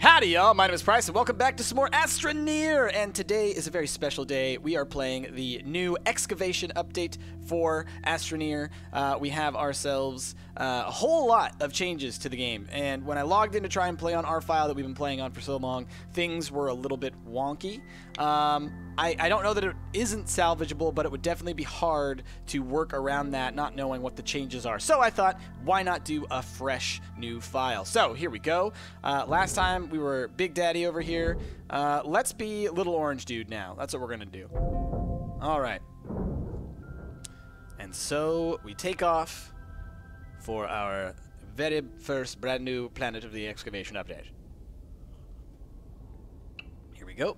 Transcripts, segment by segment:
Howdy, y'all. My name is Price, and welcome back to some more Astroneer. And today is a very special day. We are playing the new Excavation update for Astroneer. We have ourselves a whole lot of changes to the game. And when I logged in to try and play on our file that we've been playing on for so long, things were a little bit wonky. I don't know that it isn't salvageable, but it would definitely be hard to work around that, not knowing what the changes are. So I thought, why not do a fresh new file? So here we go. Last time we were Big Daddy over here. Let's be Little Orange Dude now. That's what we're gonna do. All right. And so we take off for our very first brand new planet of the Excavation update. Here we go.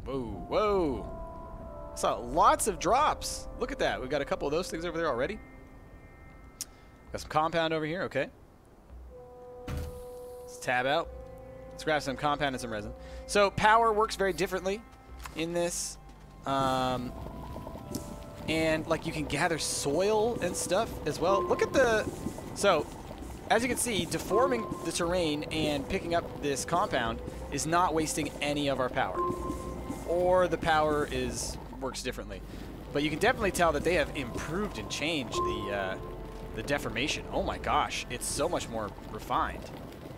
Whoa, whoa. Saw lots of drops. Look at that. We've got a couple of those things over there already. Got some compound over here. Okay. Let's tab out. Let's grab some compound and some resin. So power works very differently in this. And like you can gather soil and stuff as well. Look at the... So as you can see, deforming the terrain and picking up this compound is not wasting any of our power. Or the power works differently. But you can definitely tell that they have improved and changed the deformation. Oh my gosh, it's so much more refined.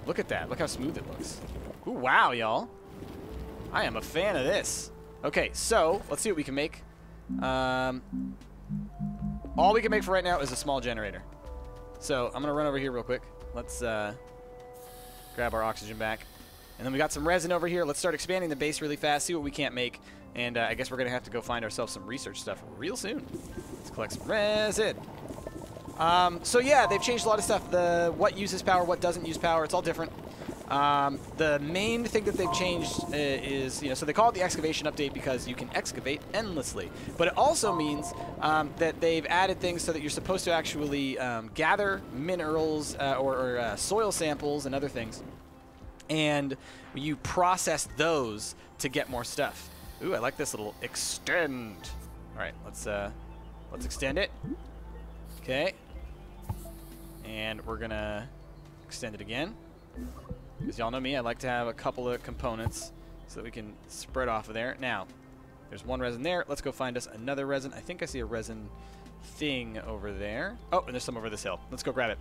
Look at that. Look how smooth it looks. Ooh, wow, y'all. I am a fan of this. Okay, so let's see what we can make. All we can make for right now is a small generator. So I'm gonna run over here real quick. Let's grab our oxygen back. And then we got some resin over here. Let's start expanding the base really fast, see what we can't make. And I guess we're going to have to go find ourselves some research stuff real soon. Let's collect some resin. So yeah, they've changed a lot of stuff. What uses power, what doesn't use power, it's all different. The main thing that they've changed is, so they call it the Excavation update because you can excavate endlessly. But it also means that they've added things so that you're supposed to actually gather minerals or soil samples and other things. And you process those to get more stuff. Ooh, I like this little extend. All right, let's extend it. Okay. And we're gonna extend it again. Because y'all know me, I like to have a couple of components so that we can spread off of there. Now, there's one resin there. Let's go find us another resin. I think I see a resin thing over there. Oh, and there's some over this hill. Let's go grab it.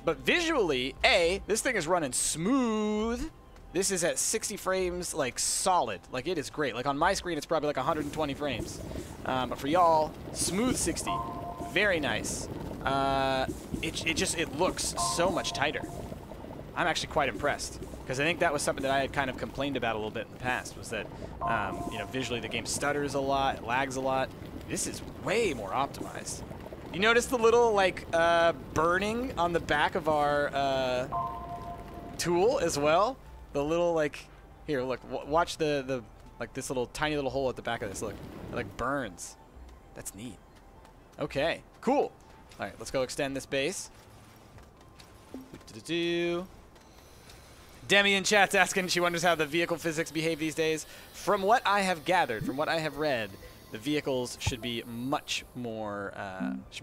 But visually, this thing is running smooth. This is at 60 frames, like solid. Like it is great. Like on my screen, it's probably like 120 frames. But for y'all, smooth 60. Very nice. It looks so much tighter. I'm actually quite impressed because I think that was something that I had kind of complained about a little bit in the past. Was that visually the game stutters a lot, it lags a lot. This is way more optimized. You notice the little like burning on the back of our tool as well. The little like here, look, watch the like this little tiny little hole at the back of this. Look, it like burns. That's neat. Okay, cool. All right, let's go extend this base. Demi in chat's asking. She wonders how the vehicle physics behave these days. From what I have gathered, from what I have read, the vehicles should be much more,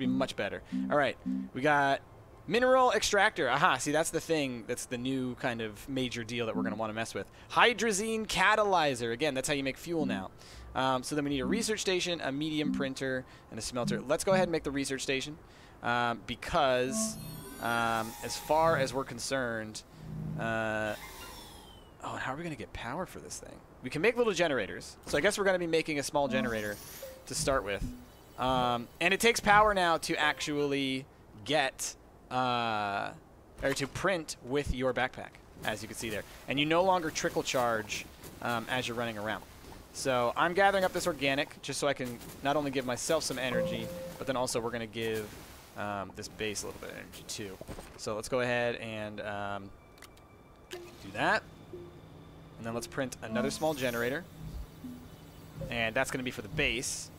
much better. All right, we got mineral extractor. Aha, see, that's the thing. That's the new kind of major deal that we're going to want to mess with. Hydrazine catalyzer. Again, that's how you make fuel now. So then we need a research station, a medium printer, and a smelter. Let's go ahead and make the research station because as far as we're concerned, how are we going to get power for this thing? We can make little generators. So I guess we're going to be making a small generator to start with. And it takes power now to actually get, or to print with your backpack, as you can see there. And you no longer trickle charge as you're running around. So I'm gathering up this organic just so I can not only give myself some energy, but then also we're going to give this base a little bit of energy too. So let's go ahead and do that. And then let's print another small generator. And that's going to be for the base.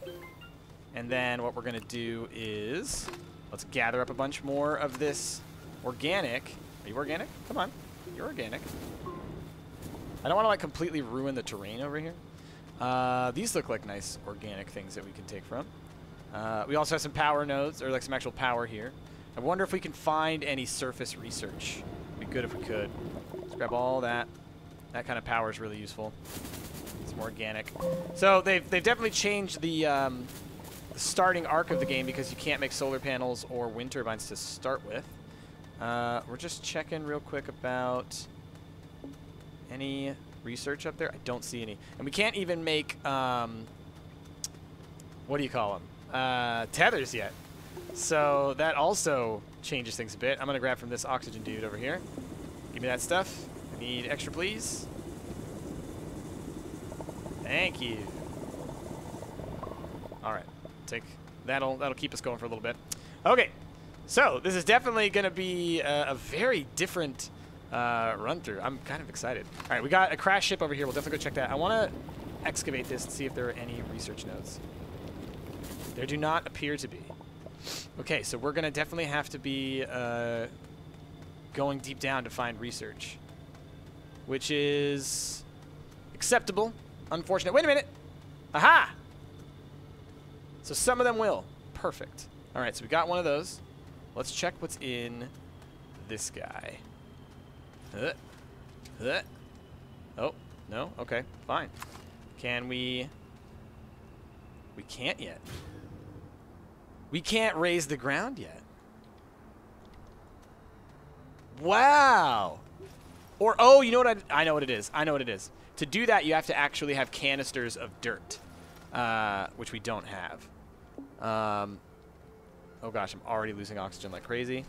And then what we're going to do is let's gather up a bunch more of this organic. Are you organic? Come on. You're organic. I don't want to like completely ruin the terrain over here. These look like nice organic things that we can take from. We also have some power nodes, or like some actual power here. I wonder if we can find any surface research. It'd be good if we could. Let's grab all that. That kind of power is really useful. It's more organic. So they've definitely changed the starting arc of the game because you can't make solar panels or wind turbines to start with. We're just checking real quick about any research up there. I don't see any. And we can't even make, what do you call them? Tethers yet. So that also changes things a bit. I'm going to grab from this oxygen dude over here. Give me that stuff. I need extra, please. Thank you. All right. That'll keep us going for a little bit. Okay. So this is definitely going to be a very different run through. I'm kind of excited. All right, we got a crash ship over here. We'll definitely go check that. I want to excavate this and see if there are any research nodes. There do not appear to be. Okay, so we're going to definitely have to be going deep down to find research, which is acceptable. Unfortunate. Wait a minute. Aha! So some of them will. Perfect. All right, so we got one of those. Let's check what's in this guy. Oh, no? Okay, fine. Can we... We can't yet. We can't raise the ground yet. Wow! Or, oh, you know what I know what it is. I know what it is. To do that, you have to actually have canisters of dirt, which we don't have. Oh gosh, I'm already losing oxygen like crazy.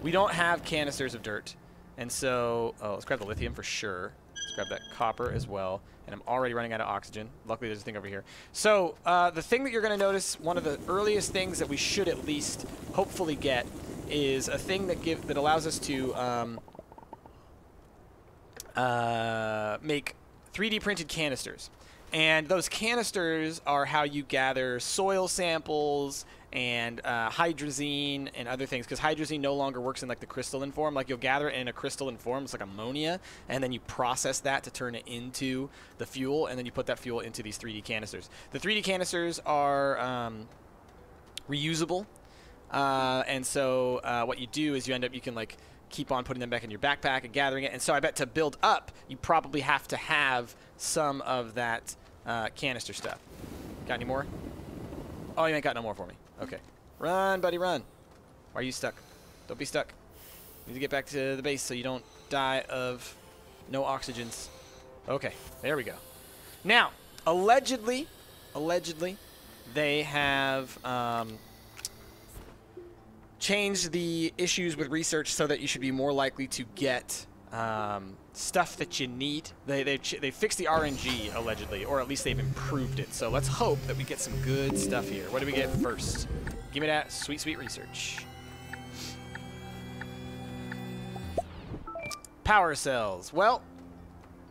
We don't have canisters of dirt. And so, oh, let's grab the lithium for sure. Let's grab that copper as well. And I'm already running out of oxygen. Luckily, there's a thing over here. So, the thing that you're going to notice, one of the earliest things that we should at least hopefully get is a thing that allows us to make 3D printed canisters. And those canisters are how you gather soil samples and hydrazine and other things, because hydrazine no longer works in like the crystalline form. Like you'll gather it in a crystalline form, it's like ammonia, and then you process that to turn it into the fuel, and then you put that fuel into these 3D canisters. The 3D canisters are reusable, and so what you do is you can like keep on putting them back in your backpack and gathering it. And so I bet to build up, you probably have to have some of that canister stuff. Got any more? Oh, you ain't got no more for me. Okay. Run, buddy, run. Why are you stuck? Don't be stuck. You need to get back to the base so you don't die of no oxygens. Okay, there we go. Now, allegedly, they have changed the issues with research so that you should be more likely to get stuff that you need. They fixed the RNG, allegedly, or at least they've improved it. So let's hope that we get some good stuff here. What do we get first? Give me that sweet, sweet research. Power cells. Well,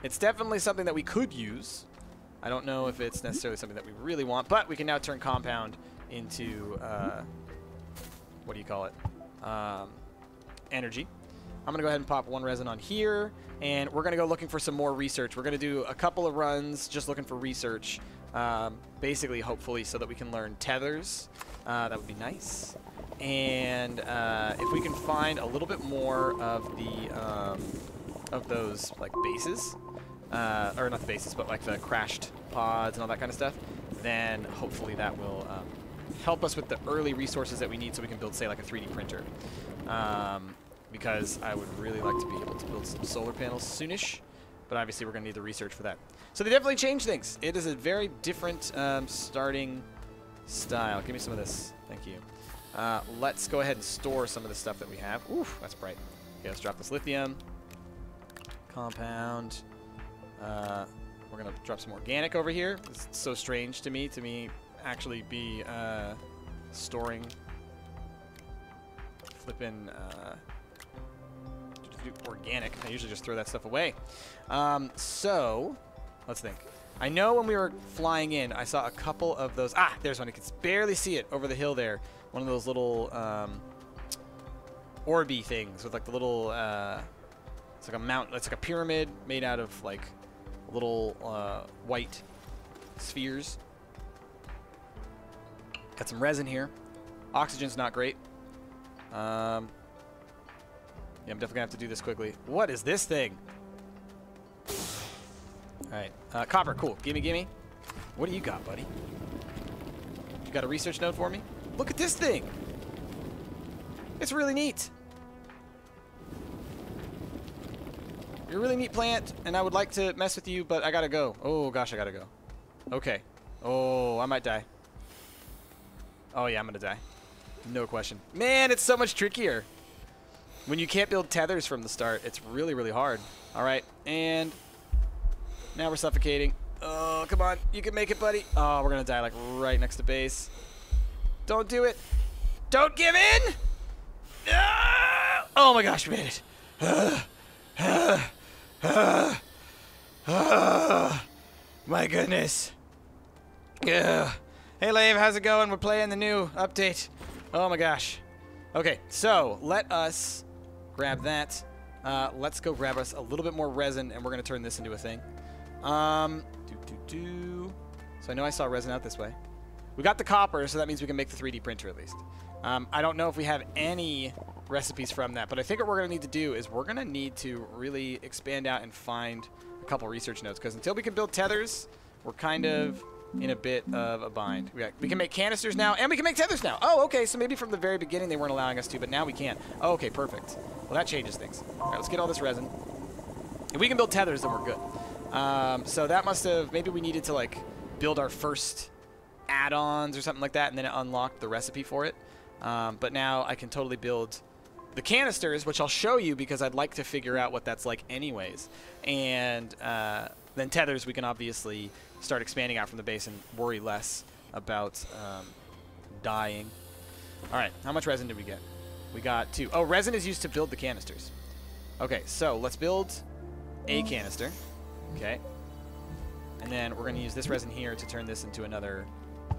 it's definitely something that we could use. I don't know if it's necessarily something that we really want, but we can now turn compound into, what do you call it? Energy. I'm going to go ahead and pop one resin on here, and we're going to go looking for some more research. We're going to do a couple of runs just looking for research, basically, hopefully, so that we can learn tethers. That would be nice. And if we can find a little bit more of the of those like bases, or not the bases, but like the crashed pods and all that kind of stuff, then hopefully that will help us with the early resources that we need so we can build, say, like a 3D printer. Because I would really like to be able to build some solar panels soonish, but obviously we're going to need the research for that. So they definitely changed things. It is a very different starting style. Give me some of this. Thank you. Let's go ahead and store some of the stuff that we have. Oof, that's bright. Okay, let's drop this lithium. Compound. We're going to drop some organic over here. It's so strange to me actually be storing flipping organic. I usually just throw that stuff away. So let's think. I know when we were flying in, I saw a couple of those. Ah, there's one. You can barely see it over the hill there. One of those little orby things with like the little. It's like a mountain. It's like a pyramid made out of like little white spheres. Got some resin here. Oxygen's not great. Yeah, I'm definitely gonna have to do this quickly. What is this thing? All right, copper, cool. Gimme, gimme. What do you got, buddy? You got a research node for me? Look at this thing. It's really neat. You're a really neat plant, and I would like to mess with you, but I gotta go. Oh gosh, I gotta go. Okay. Oh, I might die. Oh yeah, I'm gonna die. No question. Man, it's so much trickier. When you can't build tethers from the start, it's really, really hard. All right, and now we're suffocating. Oh, come on. You can make it, buddy. Oh, we're gonna die like right next to base. Don't do it. Don't give in! Ah! Oh my gosh, we made it. My goodness. Yeah. Hey, Lave, how's it going? We're playing the new update. Oh my gosh. Okay, so let us grab that. Let's go grab us a little bit more resin, and we're going to turn this into a thing. So I know I saw resin out this way. We got the copper, so that means we can make the 3D printer at least. I don't know if we have any recipes from that, but I think what we're going to need to do is we're going to need to really expand out and find a couple research nodes, because until we can build tethers, we're kind of in a bit of a bind. We can make canisters now, and we can make tethers now. Oh, okay, so maybe from the very beginning they weren't allowing us to, but now we can. Oh, okay, perfect. Well, that changes things. All right, let's get all this resin. If we can build tethers, then we're good. So that must have, maybe we needed to like build our first add-ons or something like that, and then it unlocked the recipe for it. But now I can totally build the canisters, which I'll show you because I'd like to figure out what that's like anyways. And then tethers, we can obviously start expanding out from the base and worry less about dying. All right, how much resin did we get? We got 2. Oh, resin is used to build the canisters. Okay, so let's build a canister. Okay. And then we're going to use this resin here to turn this into another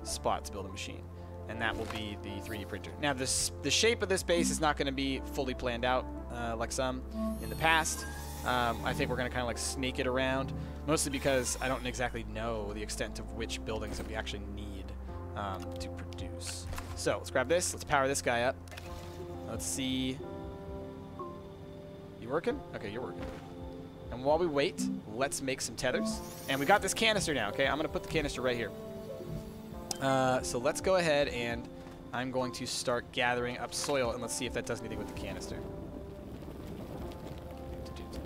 spot to build a machine. And that will be the 3D printer. Now, the shape of this base is not going to be fully planned out like some in the past. I think we're going to kind of like snake it around, mostly because I don't exactly know the extent of which buildings that we actually need to produce. So let's grab this. Let's power this guy up. Let's see. You working? Okay, you're working. And while we wait, let's make some tethers. And we got this canister now, okay? I'm going to put the canister right here. So let's go ahead, and I'm going to start gathering up soil, and let's see if that does anything with the canister.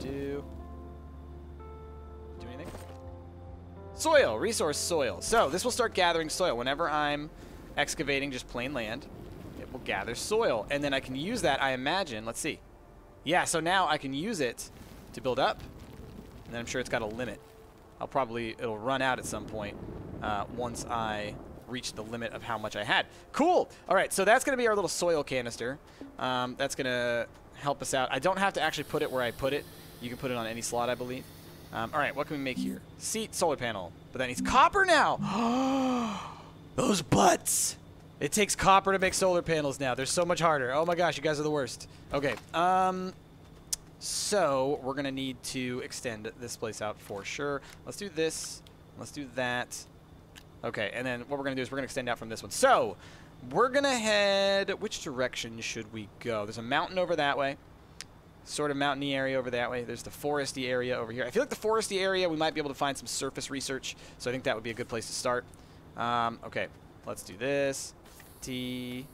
Do anything? Soil, resource soil. So this will start gathering soil. Whenever I'm excavating just plain land, it will gather soil. And then I can use that, I imagine. Let's see. Yeah, so now I can use it to build up. And then I'm sure it's got a limit. It'll run out at some point once I reach the limit of how much I had. Cool. All right, so that's going to be our little soil canister. That's going to help us out. I don't have to actually put it where I put it. You can put it on any slot, I believe. All right, what can we make here? Seat, solar panel. But that needs copper now. Those butts. It takes copper to make solar panels now. They're so much harder. Oh my gosh, you guys are the worst. Okay. So we're going to need to extend this place out for sure. Let's do this. Let's do that. Okay, and then what we're going to do is we're going to extend out from this one. So we're going to head... Which direction should we go? There's a mountain over that way. Sort of mountainy area over that way. There's the foresty area over here. I feel like the foresty area, we might be able to find some surface research. So I think that would be a good place to start. Okay, let's do this. T.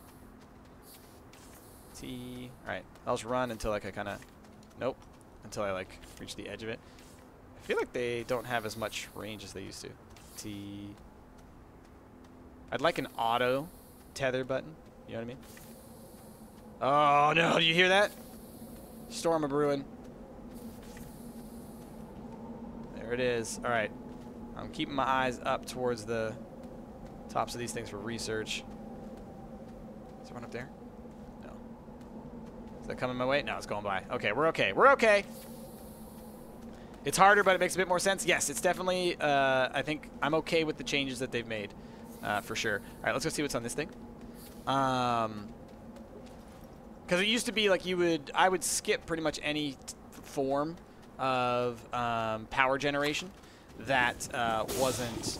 All right, I'll just run until like I kind of... Nope. Until I like reach the edge of it. I feel like they don't have as much range as they used to. T. I'd like an auto tether button. You know what I mean? Oh no, do you hear that? Storm of brewing. There it is. All right. I'm keeping my eyes up towards the tops of these things for research. Is there one up there? No. Is that coming my way? No, it's going by. Okay, we're okay. We're okay. It's harder, but it makes a bit more sense. Yes, it's definitely, I think I'm okay with the changes that they've made, for sure. All right, let's go see what's on this thing. Because it used to be like I would skip pretty much any form of power generation that wasn't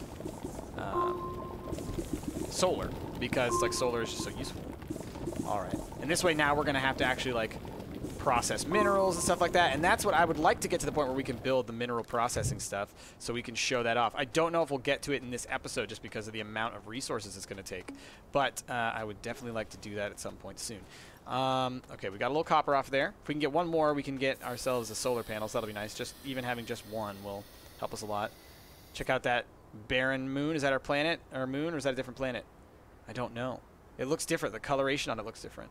solar, because like solar is just so useful. All right, and this way now we're gonna have to actually like process minerals and stuff like that. And that's what I would like to get to the point where we can build the mineral processing stuff so we can show that off. I don't know if we'll get to it in this episode just because of the amount of resources it's going to take. But I would definitely like to do that at some point soon. Okay, we got a little copper off there. If we can get one more, we can get ourselves a solar panel. So that'll be nice. Just even having just one will help us a lot. Check out that barren moon. Is that our planet, our moon, or is that a different planet? I don't know. It looks different. The coloration on it looks different.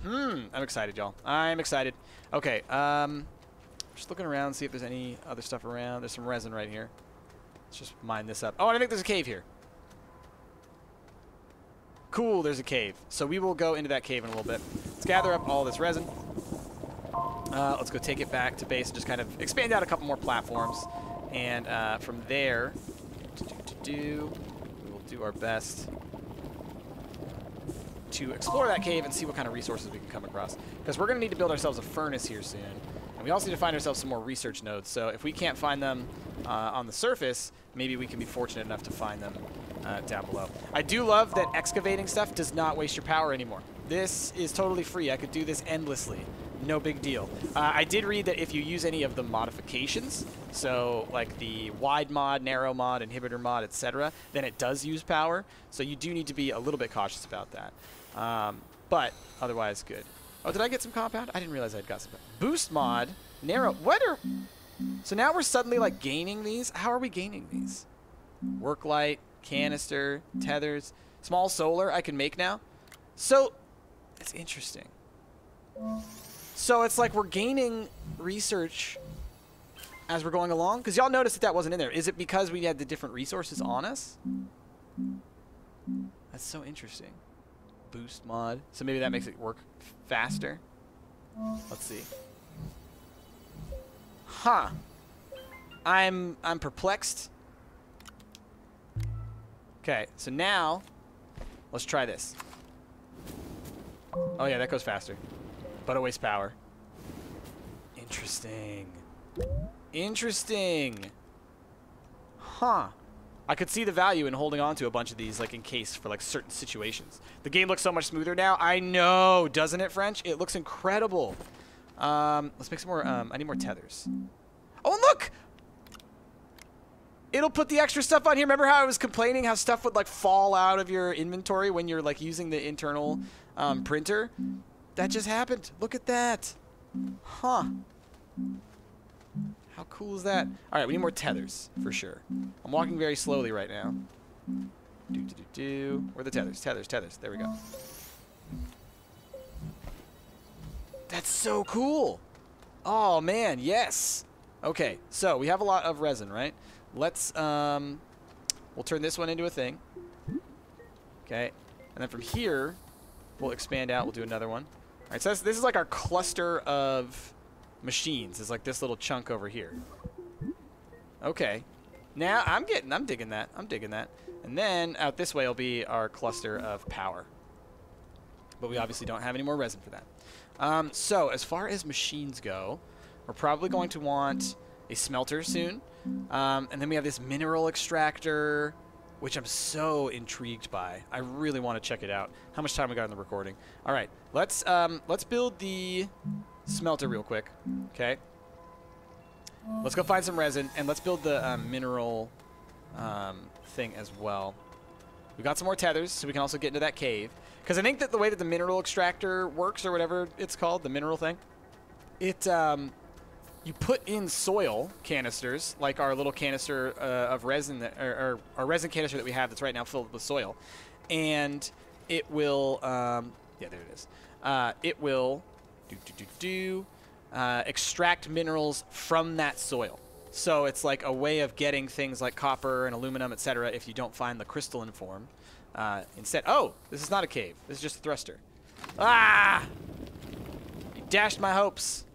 I'm excited, y'all. I'm excited. Okay, just looking around, see if there's any other stuff around. There's some resin right here. Let's just mine this up. Oh, and I think there's a cave here. Cool, there's a cave. So we will go into that cave in a little bit. Let's gather up all this resin. Let's go take it back to base and just kind of expand out a couple more platforms. And from there, we will do our best to explore that cave and see what kind of resources we can come across. Because we're going to need to build ourselves a furnace here soon. And we also need to find ourselves some more research nodes. So if we can't find them on the surface, maybe we can be fortunate enough to find them down below. I do love that excavating stuff does not waste your power anymore. This is totally free. I could do this endlessly. No big deal. I did read that if you use any of the modifications, so like the wide mod, narrow mod, inhibitor mod, etc., then it does use power. So you do need to be a little bit cautious about that. But otherwise, good. Oh, did I get some compound? I didn't realize I'd got some. Boost mod, narrow. What are? So now we're suddenly like gaining these. How are we gaining these? Work light, canister, tethers, small solar. I can make now. So it's interesting. So it's like we're gaining research as we're going along. Because y'all noticed that that wasn't in there. Is it because we had the different resources on us? That's so interesting. Boost mod. So maybe that makes it work faster. Let's see. Huh. I'm perplexed. Okay, so now let's try this. Oh yeah, that goes faster. But it wastes power. Interesting. Interesting. Huh. I could see the value in holding on to a bunch of these, like, in case for, like, certain situations. The game looks so much smoother now. I know. Doesn't it, French? It looks incredible. Let's make some more, I need more tethers. Oh, look! It'll put the extra stuff on here. Remember how I was complaining how stuff would, like, fall out of your inventory when you're, like, using the internal printer? That just happened. Look at that. Huh. How cool is that? All right, we need more tethers, for sure. I'm walking very slowly right now. Where are the tethers? Tethers. There we go. That's so cool. Oh, man, yes. Okay, so we have a lot of resin, right? Let's, we'll turn this one into a thing. Okay, and then from here, we'll expand out. We'll do another one. All right, so this is like our cluster of machines. It's like this little chunk over here. Okay. Now I'm digging that. And then out this way will be our cluster of power. But we obviously don't have any more resin for that. So as far as machines go, we're probably going to want a smelter soon. And then we have this mineral extractor, which I'm so intrigued by. I really want to check it out. How much time we got in the recording? All right, let's build the smelter real quick. Okay. Let's go find some resin and let's build the mineral thing as well. We got some more tethers, so we can also get into that cave. Because I think that the way that the mineral extractor works, or whatever it's called, the mineral thing, it you put in soil canisters, like our little canister of resin, or our resin canister that we have that's right now filled with soil, and it will, yeah, there it is. It will extract minerals from that soil. So it's like a way of getting things like copper and aluminum, etc. if you don't find the crystalline form. Instead, oh, this is not a cave. This is just a thruster. Ah! You dashed my hopes.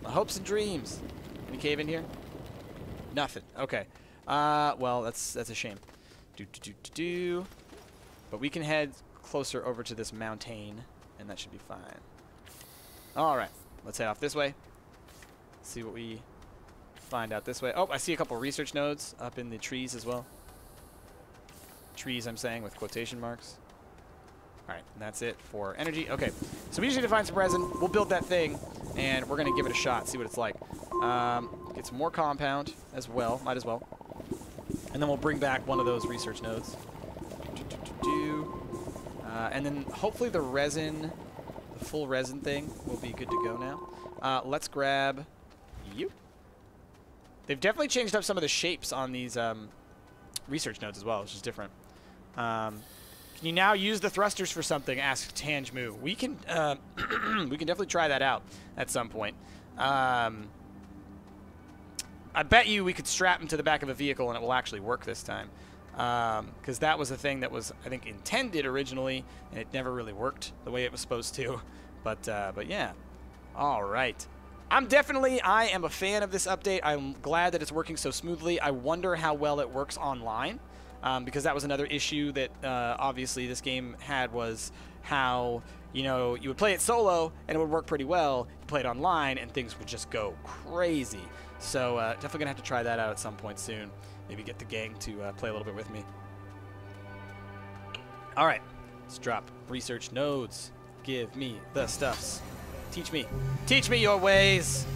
My hopes and dreams. Any cave in here? Nothing. Okay. Well, that's a shame. But we can head closer over to this mountain, and that should be fine. All right. Let's head off this way. See what we find out this way. Oh, I see a couple research nodes up in the trees as well. Trees, I'm saying, with quotation marks. All right, and that's it for energy. Okay, so we just need to find some resin. We'll build that thing, and we're going to give it a shot, see what it's like. Get some more compound as well, might as well. And then we'll bring back one of those research nodes. And then hopefully the resin, the full resin thing will be good to go now. Let's grab you. They've definitely changed up some of the shapes on these research nodes as well, which is different. Can you now use the thrusters for something? Asked Tanjmu. We can we can definitely try that out at some point. I bet you we could strap them to the back of a vehicle and it will actually work this time. Because that was a thing that was, I think, intended originally, and it never really worked the way it was supposed to. But yeah. All right. I am a fan of this update. I'm glad that it's working so smoothly. I wonder how well it works online. Because that was another issue that obviously this game had, was how, you know, you would play it solo and it would work pretty well. You play it online and things would just go crazy. So definitely going to have to try that out at some point soon. Maybe get the gang to play a little bit with me. All right, let's drop research nodes. Give me the stuffs. Teach me your ways.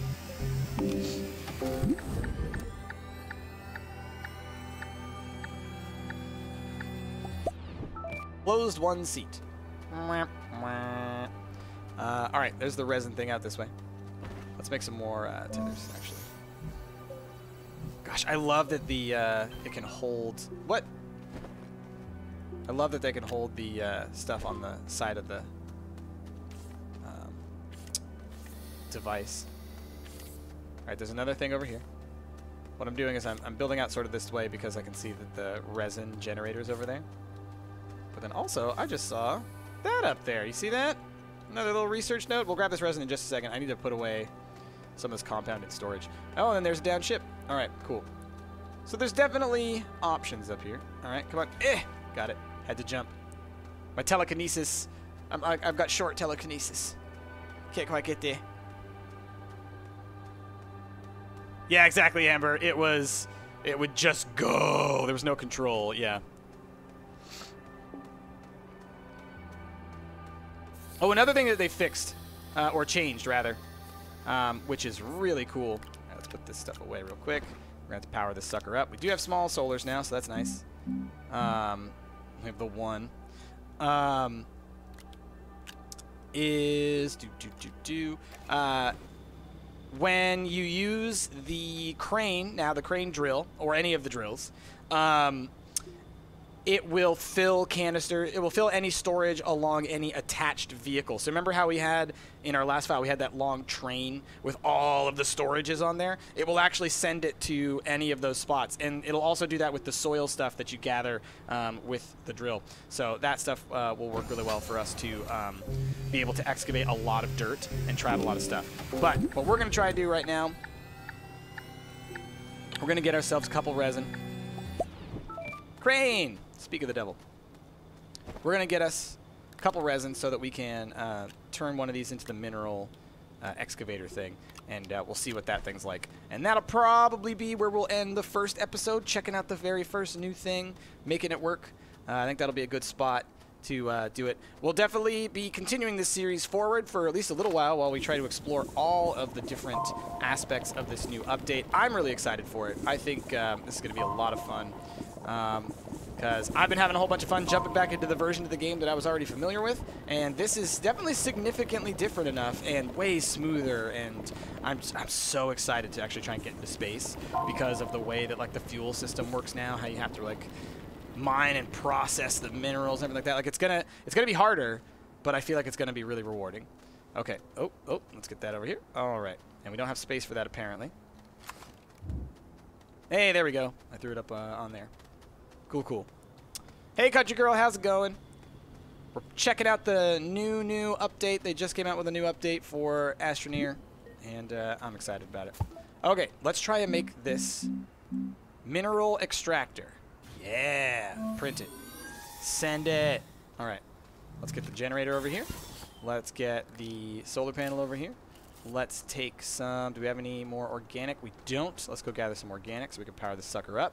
Closed one seat. All right, there's the resin thing out this way. Let's make some more tethers, actually. Gosh, I love that the it can hold what? I love that they can hold the stuff on the side of the device. All right, there's another thing over here. What I'm doing is I'm building out sort of this way because I can see that the resin generator is over there. But then also, I just saw that up there. You see that? Another little research node. We'll grab this resin in just a second. I need to put away some of this compound in storage. Oh, and then there's a down ship. All right, cool. So there's definitely options up here. All right, come on. Got it. Had to jump. My telekinesis. I've got short telekinesis. Can't quite get there. Yeah, exactly, Amber. It would just go. There was no control. Yeah. Oh, another thing that they fixed, or changed, rather, which is really cool. All right, let's put this stuff away real quick. We're going to have to power this sucker up. We do have small solars now, so that's nice. We have the one. When you use the crane, now the crane drill, or any of the drills, it will fill canister. It will fill any storage along any attached vehicle. So remember how we had in our last file, we had that long train with all of the storages on there? It will actually send it to any of those spots. And it'll also do that with the soil stuff that you gather with the drill. So that stuff will work really well for us to be able to excavate a lot of dirt and trap a lot of stuff. But what we're going to try to do right now, we're going to get ourselves a couple resin. Crane! Speak of the devil. We're going to get us a couple resin so that we can turn one of these into the mineral excavator thing, and we'll see what that thing's like. And that'll probably be where we'll end the first episode, checking out the very first new thing, making it work. I think that'll be a good spot to do it. We'll definitely be continuing this series forward for at least a little while we try to explore all of the different aspects of this new update. I'm really excited for it. I think this is going to be a lot of fun. Because I've been having a whole bunch of fun jumping back into the version of the game that I was already familiar with, and this is definitely significantly different enough and way smoother, and I'm so excited to actually try and get into space because of the way that, like, the fuel system works now, how you have to, like, mine and process the minerals and everything like that. Like, it's gonna be harder, but I feel like it's gonna be really rewarding. Okay, oh, let's get that over here. All right, and we don't have space for that apparently. Hey, there we go. I threw it up on there. Cool. Hey, country girl, how's it going? We're checking out the new update. They just came out with a new update for Astroneer, and I'm excited about it. Okay, let's try and make this mineral extractor. Yeah, print it. Send it. All right, let's get the generator over here. Let's get the solar panel over here. Let's take some, do we have any more organic? We don't. Let's go gather some organic so we can power this sucker up.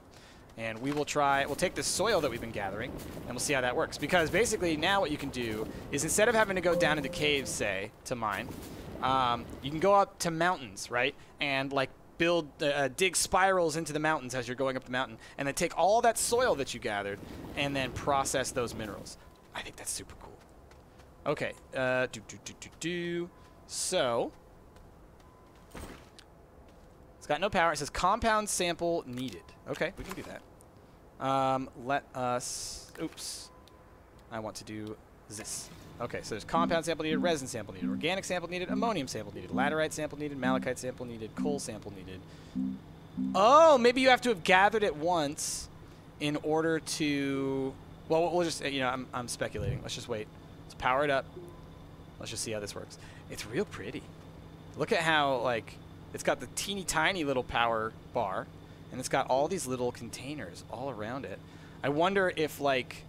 And we'll take this soil that we've been gathering, and we'll see how that works. Because basically now what you can do is instead of having to go down into caves, say, to mine, you can go up to mountains, right? And like dig spirals into the mountains as you're going up the mountain, and then take all that soil that you gathered and then process those minerals. I think that's super cool. Okay, so it's got no power. It says compound sample needed. Okay, we can do that. Let us, oops, I want to do this. Okay, so there's compound sample needed, resin sample needed, organic sample needed, ammonium sample needed, laterite sample needed, malachite sample needed, coal sample needed. Oh, maybe you have to have gathered it once in order to, well, we'll just, you know, I'm speculating. Let's just wait. Let's power it up. Let's just see how this works. It's real pretty. Look at how, like, it's got the teeny tiny little power bar, and it's got all these little containers all around it. I wonder if, like,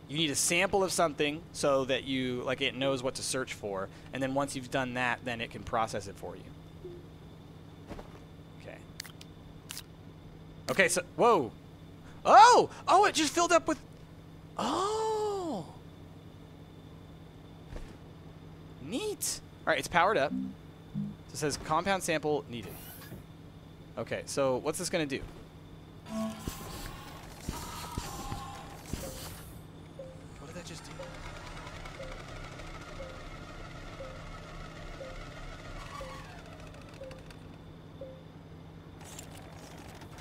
you need a sample of something so that you, like, it knows what to search for, and then once you've done that, then it can process it for you. Okay. Okay, so, whoa. Oh! Oh, it just filled up with, oh! Neat. All right, it's powered up. So it says compound sample needed. Okay, so what's this going to do? What did that just do?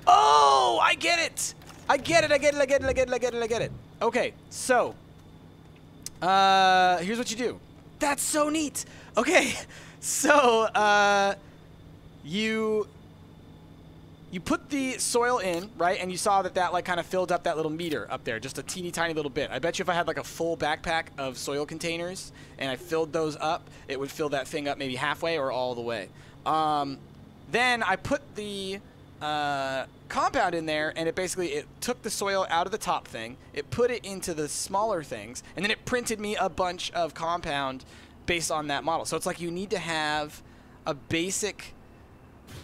Oh, I get it. I get it. Okay, so here's what you do. That's so neat. Okay, so you put the soil in, right? And you saw that like kind of filled up that little meter up there, just a teeny tiny little bit. I bet you if I had like a full backpack of soil containers and I filled those up, it would fill that thing up maybe halfway or all the way. Then I put the compound in there, and it took the soil out of the top thing, it put it into the smaller things, and then it printed me a bunch of compound based on that model. So it's like you need to have a basic.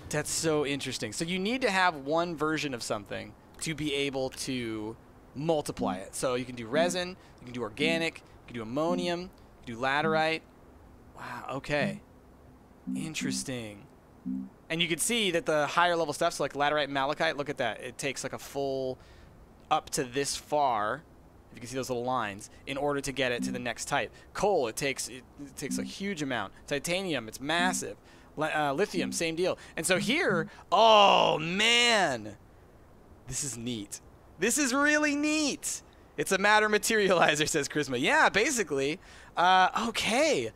That's so interesting. So you need to have one version of something to be able to multiply it. So you can do resin, you can do organic, you can do ammonium, you can do laterite. Wow, okay. Interesting. And you can see that the higher level stuff, so like laterite and malachite, look at that. It takes like a full up to this far, if you can see those little lines, in order to get it to the next type. Coal, it takes a huge amount. Titanium, it's massive. Lithium, same deal. And so here, oh man, this is neat. This is really neat. It's a matter materializer, says Charisma. Yeah, basically. Okay.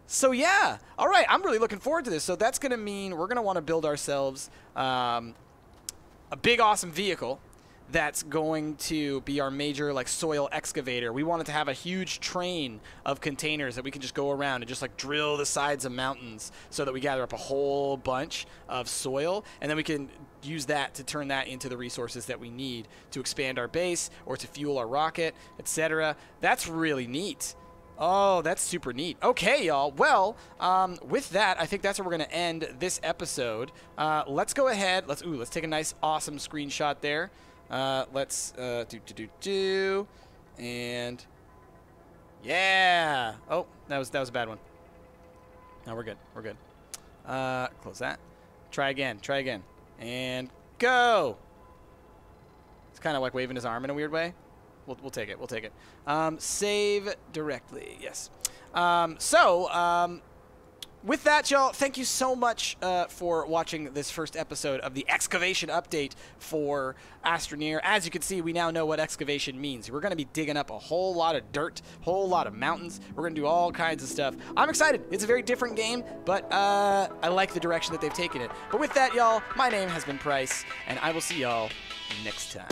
So yeah, all right, I'm really looking forward to this. So that's going to mean we're going to want to build ourselves a big, awesome vehicle that's going to be our major like soil excavator. We want it to have a huge train of containers that we can just go around and just like drill the sides of mountains so that we gather up a whole bunch of soil, and then we can use that to turn that into the resources that we need to expand our base or to fuel our rocket, etc. That's really neat. Oh, that's super neat. Okay, y'all. Well, with that, I think that's where we're going to end this episode. Let's go ahead. Let's take a nice, awesome screenshot there. Let's and yeah. Oh, that was a bad one. No, we're good. We're good. Close that. Try again. And go. It's kind of like waving his arm in a weird way. We'll take it. We'll take it. Save directly. Yes. With that, y'all, thank you so much for watching this first episode of the excavation update for Astroneer. As you can see, we now know what excavation means. We're going to be digging up a whole lot of dirt, whole lot of mountains. We're going to do all kinds of stuff. I'm excited. It's a very different game, but I like the direction that they've taken it. But with that, y'all, my name has been Price, and I will see y'all next time.